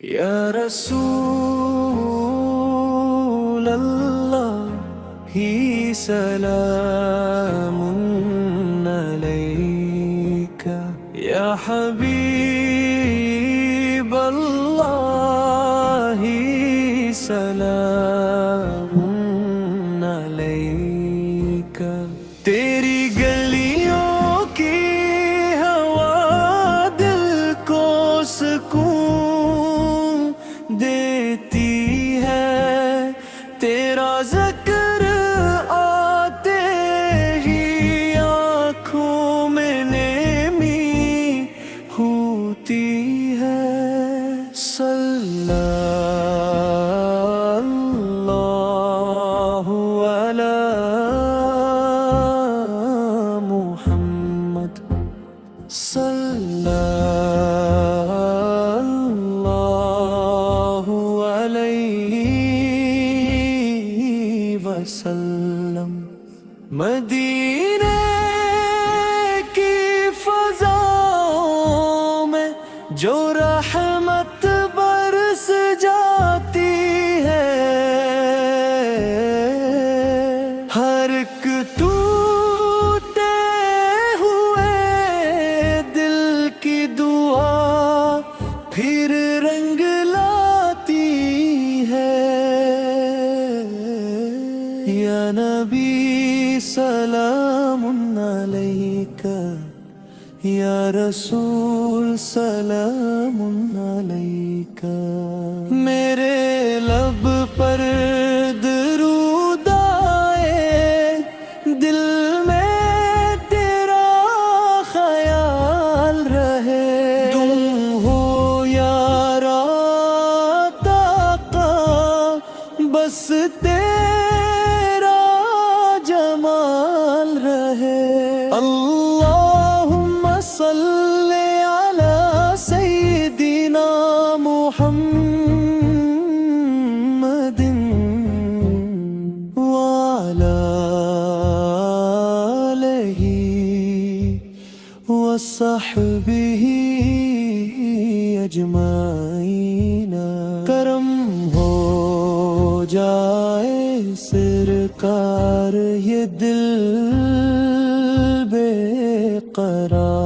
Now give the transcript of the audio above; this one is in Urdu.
یا رسول اللہ ہی سلام علیک، یا حبیب اللہ ہی سلام علیک۔ تیری گلیوں کی ہوا دل کو سکون دیتی ہے، تیرا ذکر آتے ہی آنکھوں میں نمی ہوتی ہے۔ صلی اللہ علی محمد، صلی اللہ علیہ وسلم۔ مدینے کی فضاؤں میں جو رحمت برس جاتی ہے، ہر ایک ٹوٹے ہوئے دل کی دعا پھر رنگ لاتی ہے۔ یا نبی سلام علیک، یا رسول سلام علیک۔ میرے لب پر درود آئے، دل میں تیرا خیال رہے، تم ہو یا رات آقا، بس تیرا جمال رہے۔ اللہم صلی علی سیدنا محمد وعلی آلہ وصحبہ اجمعین۔ کرم ہو جائے سرکار، یہ دل بے قرار